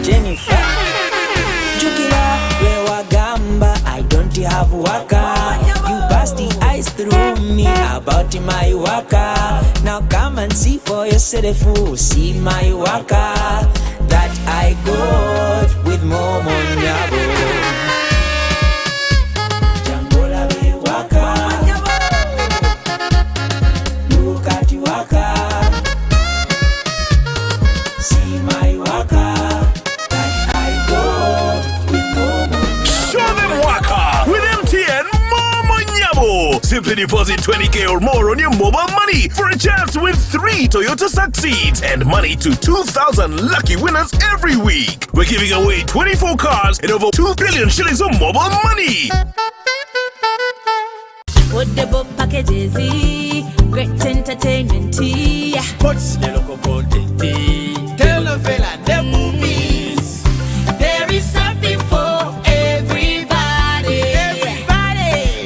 S21: Jennifer, Jukila, Wewagamba, I don't have waka. You passed the eyes through me about my waka. Now come and see for yourself, see my waka that I got with Momo Nyabo.
S2: Simply deposit 20K or more on your mobile money for a chance to win 3 Toyota Succeeds and money to 2,000 lucky winners every week. We're giving away 24 cars and over 2 billion shillings of mobile money.
S21: Affordable packages, great entertainment, sports, the local content, telenovela, the movies. There is something for everybody.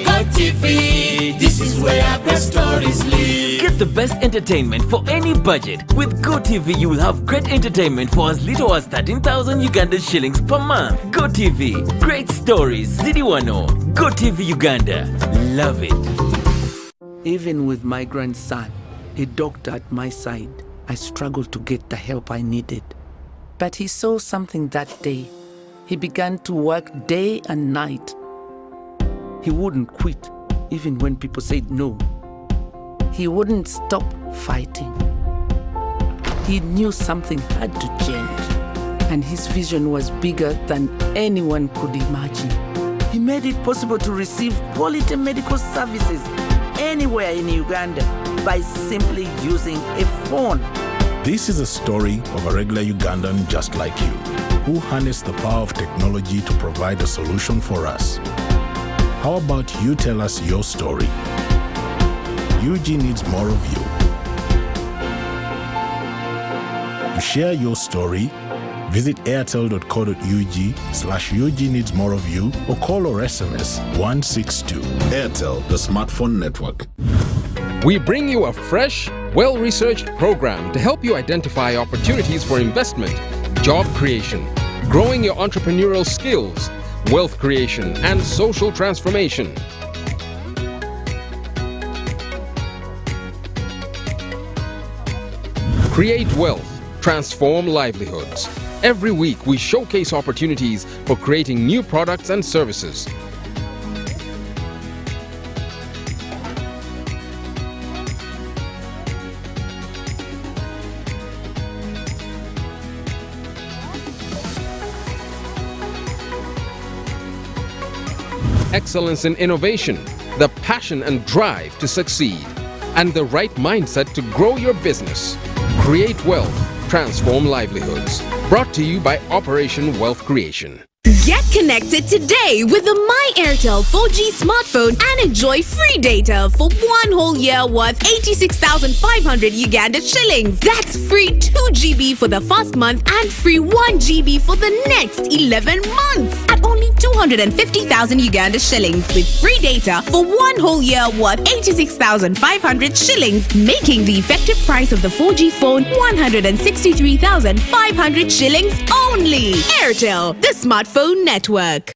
S21: Go TV, this is where great stories live.
S4: Get the best entertainment for any budget. With GoTV, you will have great entertainment for as little as 13,000 Uganda shillings per month. GoTV, great stories, Zidiwano. GoTV Uganda, love it.
S6: Even with my grandson, a doctor at my side, I struggled to get the help I needed. But he saw something that day. He began to work day and night. He wouldn't quit, even when people said no. He wouldn't stop fighting. He knew something had to change, and his vision was bigger than anyone could imagine. He made it possible to receive quality medical services anywhere in Uganda by simply using a phone.
S8: This is a story of a regular Ugandan just like you, who harnessed the power of technology to provide a solution for us. How about you tell us your story? UG needs more of you. To share your story, visit airtel.co.ug/UG needs more of you or call or SMS 162. Airtel, the smartphone network.
S18: We bring you a fresh, well-researched program to help you identify opportunities for investment, job creation, growing your entrepreneurial skills, wealth creation, and social transformation. Create wealth, transform livelihoods. Every week, we showcase opportunities for creating new products and services. Excellence in innovation, the passion and drive to succeed, and the right mindset to grow your business. Create wealth, transform livelihoods. Brought to you by Operation Wealth Creation.
S22: Get connected today with the My Airtel 4G smartphone and enjoy free data for 1 whole year worth 86,500 Uganda shillings. That's free 2 GB for the first month and free 1 GB for the next 11 months at only 250,000 Uganda shillings with free data for 1 whole year worth 86,500 shillings, making the effective price of the 4G phone 163,500 shillings only. Airtel, the smartphone network.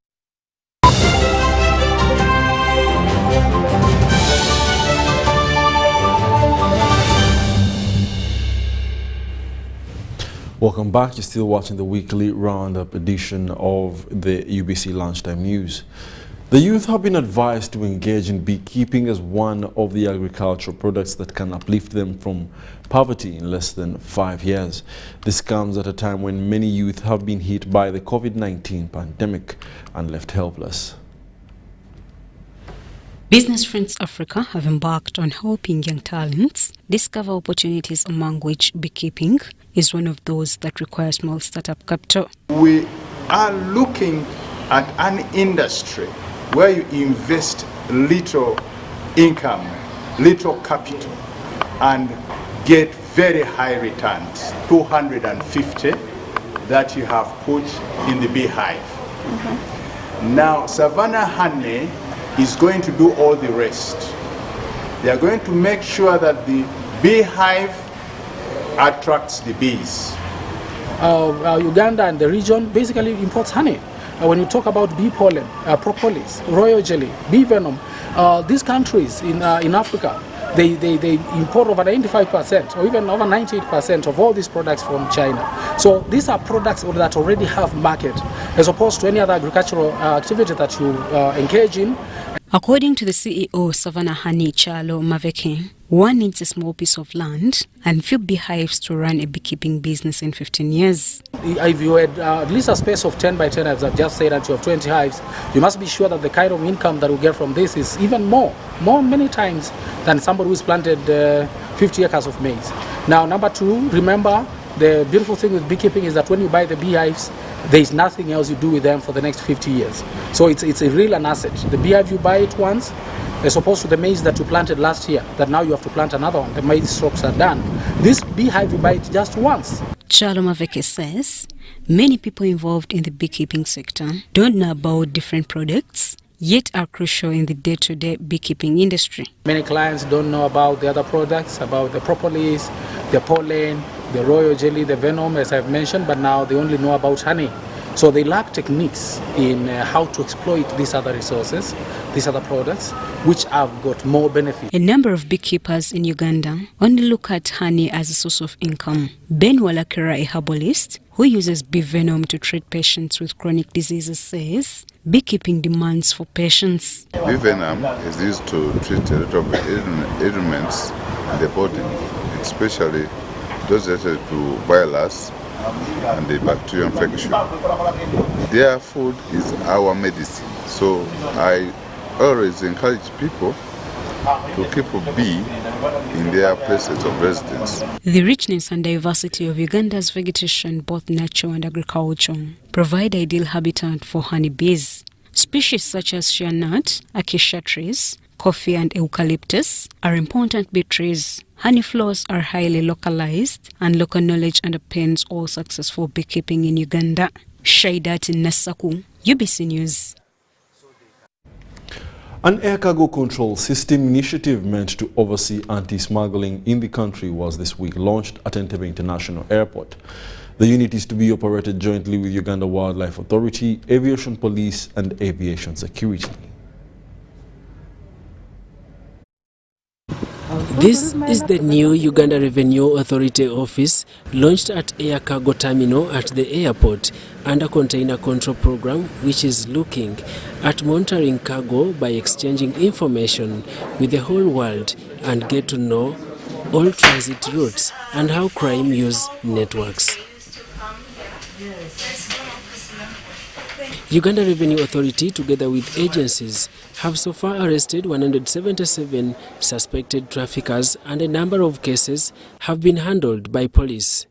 S1: Welcome back. You're still watching the weekly roundup edition of the UBC Lunchtime News. The youth have been advised to engage in beekeeping as one of the agricultural products that can uplift them from poverty in less than 5 years. This comes at a time when many youth have been hit by the COVID-19 pandemic and left helpless.
S24: Business Friends Africa have embarked on helping young talents discover opportunities, among which beekeeping is one of those that require small startup capital.
S23: We are looking at an industry where you invest little income, little capital, and get very high returns, 250 that you have put in the beehive. Now, Savannah Honey is going to do all the rest. They are going to make sure that the beehive attracts the bees.
S25: Uganda and the region basically imports honey. When you talk about bee pollen, propolis, royal jelly, bee venom, these countries in Africa, they import over 95% or even over 98% of all these products from China. So these are products that already have market, as opposed to any other agricultural activity that you engage in.
S24: According to the CEO, Savannah Hani Chalo Maveke, one needs a small piece of land and few beehives to run a beekeeping business in 15 years.
S25: If you had at least a space of 10 by 10, as I've just said, and you have 20 hives, you must be sure that the kind of income that you get from this is even more many times than somebody who's planted 50 acres of maize. Now, number two, remember, the beautiful thing with beekeeping is that when you buy the beehives, there is nothing else you do with them for the next 50 years. So it's a real an asset. The beehive, you buy it once, as opposed to the maize that you planted last year, that now you have to plant another one. The maize stocks are done. This beehive, you buy it just once.
S24: Chalo Maveke says many people involved in the beekeeping sector don't know about different products, yet are crucial in the day-to-day beekeeping industry.
S25: Many clients don't know about the other products, about the propolis, the pollen, the royal jelly, the venom, as I've mentioned, but now they only know about honey. So they lack techniques in how to exploit these other resources, these other products, which have got more benefit.
S24: A number of beekeepers in Uganda only look at honey as a source of income. Ben Walakera, a herbalist who uses bee venom to treat patients with chronic diseases, says beekeeping demands for patience.
S9: Bee venom is used to treat a lot of ailments in the body, especially those related to virus and the bacterial infection. Their food is our medicine. So I always encourage people to keep a bee in their places of residence.
S24: The richness and diversity of Uganda's vegetation, both natural and agricultural, provide ideal habitat for honeybees. Species such as shea nut, acacia trees, coffee and eucalyptus are important bee trees. Honey flows are highly localized, and local knowledge underpins all successful beekeeping in Uganda. Shaidat Nasaku, UBC News.
S1: An air cargo control system initiative meant to oversee anti-smuggling in the country was this week launched at Entebbe International Airport. The unit is to be operated jointly with Uganda Wildlife Authority, Aviation Police and Aviation Security.
S10: This is the new Uganda Revenue Authority office launched at Air Cargo Terminal at the airport under Container Control Program, which is looking at monitoring cargo by exchanging information with the whole world and get to know all transit routes and how crime use networks. Uganda Revenue Authority, together with agencies, have so far arrested 177 suspected traffickers, and a number of cases have been handled by police.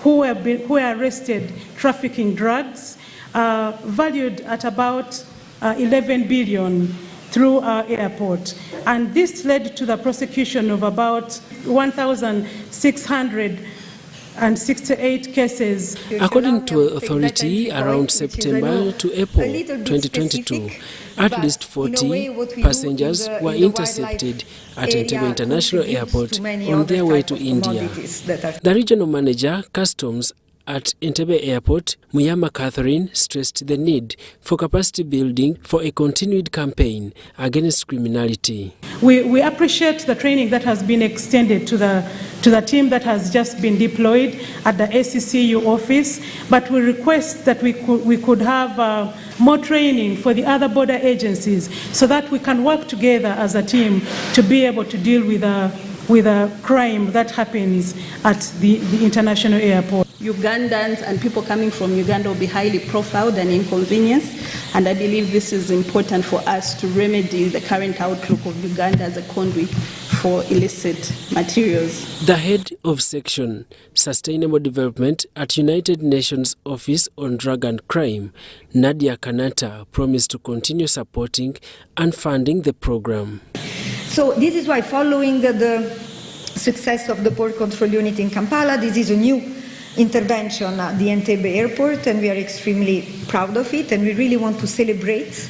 S11: Who were arrested trafficking drugs valued at about 11 billion through our airport. And this led to the prosecution of about 1,668 cases.
S10: According to authority, around September to April 2022, at least 40 passengers were intercepted at Entebbe International Airport on their way to India. The regional manager, Customs at Entebbe Airport, Muyama Catherine, stressed the need for capacity building for a continued campaign against criminality.
S11: We appreciate the training that has been extended to the team that has just been deployed at the ACCU office, but we request that we could have more training for the other border agencies so that we can work together as a team to be able to deal with a crime that happens at the international airport.
S12: Ugandans and people coming from Uganda will be highly profiled and inconvenienced, and I believe this is important for us to remedy the current outlook of Uganda as a conduit for illicit materials.
S10: The head of section Sustainable Development at United Nations Office on Drug and Crime, Nadia Kanata, promised to continue supporting and funding the program.
S13: So this is why, following the success of the port control unit in Kampala, this is a new intervention at the Entebbe airport, and we are extremely proud of it, and we really want to celebrate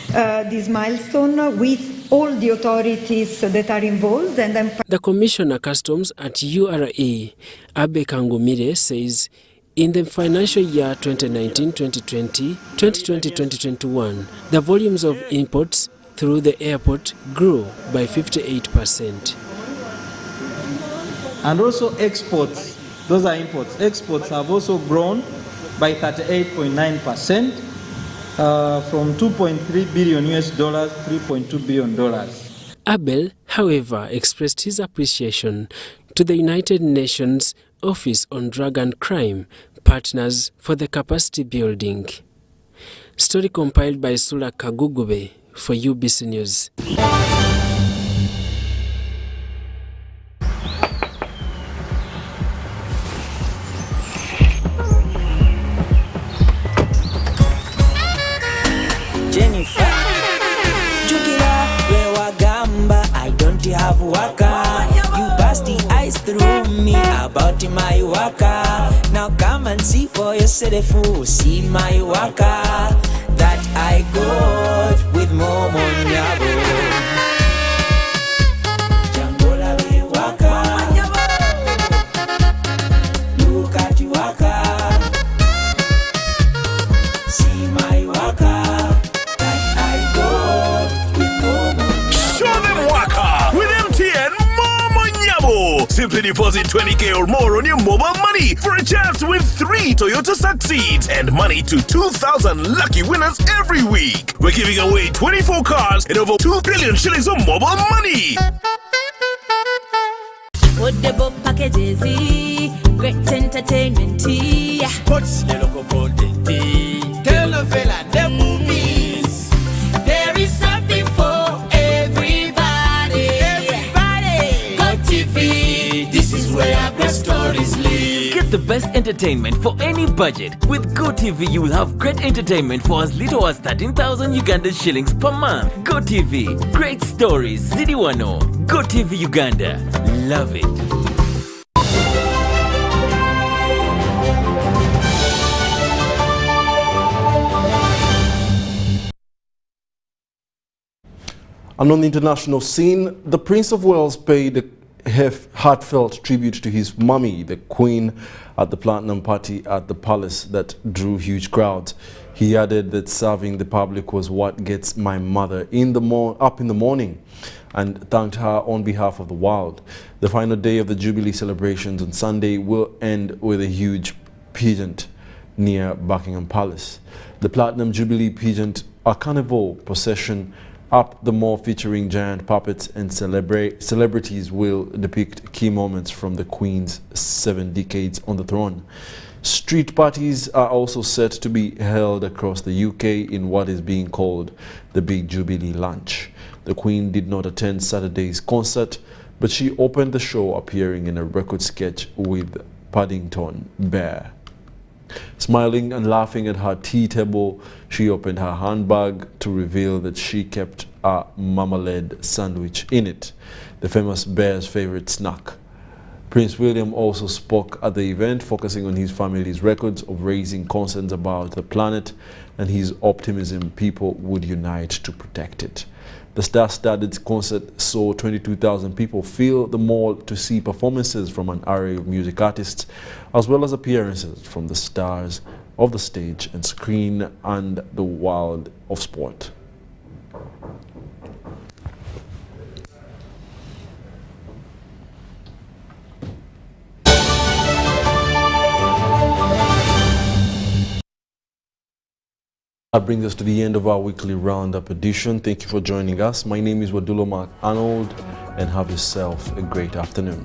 S13: this milestone with all the authorities that are involved. And
S10: the Commissioner Customs at URA, Abe Kangumire, says in the financial year 2019-2020, 2020-2021, the volumes of imports through the airport grew by 58%.
S14: And also exports, those are imports. Exports have also grown by 38.9%. from 2.3 billion US dollars, $3.2 billion.
S10: Abel, however, expressed his appreciation to the United Nations Office on Drug and Crime Partners for the capacity building. Story compiled by Sula Kagugube for UBC News.
S21: Jennifer, Jukira, Wewagamba, I don't have waka. You passed the eyes through me about my waka. Now come and see for yourself, see my waka that I got with Momo Nyabo. Jambola we waka, look at you waka, see my waka.
S2: Simply deposit 20K or more on your mobile money for a chance to win 3 Toyota Succeeds and money to 2,000 lucky winners every week. We're giving away 24 cars and over 2 billion shillings of mobile money.
S21: Football packages, great entertainment, sports, local content, telenovela, the movies. There is something for everybody. Go TV, this is where great stories live.
S4: Get the best entertainment for any budget. With GoTV, you will have great entertainment for as little as 13,000 Uganda shillings per month. GoTV, great stories, Zidiwano. GoTV Uganda, love it.
S1: And on the international scene, the Prince of Wales paid a heartfelt tribute to his mummy, the Queen, at the Platinum Party at the Palace that drew huge crowds. He added that serving the public was what gets my mother up in the morning, and thanked her on behalf of the world. The final day of the Jubilee celebrations on Sunday will end with a huge pageant near Buckingham Palace. The Platinum Jubilee pageant, a carnival procession up the mall featuring giant puppets and celebrities, will depict key moments from the Queen's 7 decades on the throne. Street parties are also set to be held across the UK in what is being called the Big Jubilee Lunch. The Queen did not attend Saturday's concert, but she opened the show appearing in a record sketch with Paddington Bear. Smiling and laughing at her tea table, she opened her handbag to reveal that she kept a marmalade sandwich in it, the famous bear's favorite snack. Prince William also spoke at the event, focusing on his family's records of raising concerns about the planet and his optimism people would unite to protect it. The star-studded concert saw 22,000 people fill the mall to see performances from an array of music artists, as well as appearances from the stars of the stage and screen and the world of sport. That brings us to the end of our weekly roundup edition. Thank you for joining us. My name is Wadulo Arnold, and have yourself a great afternoon.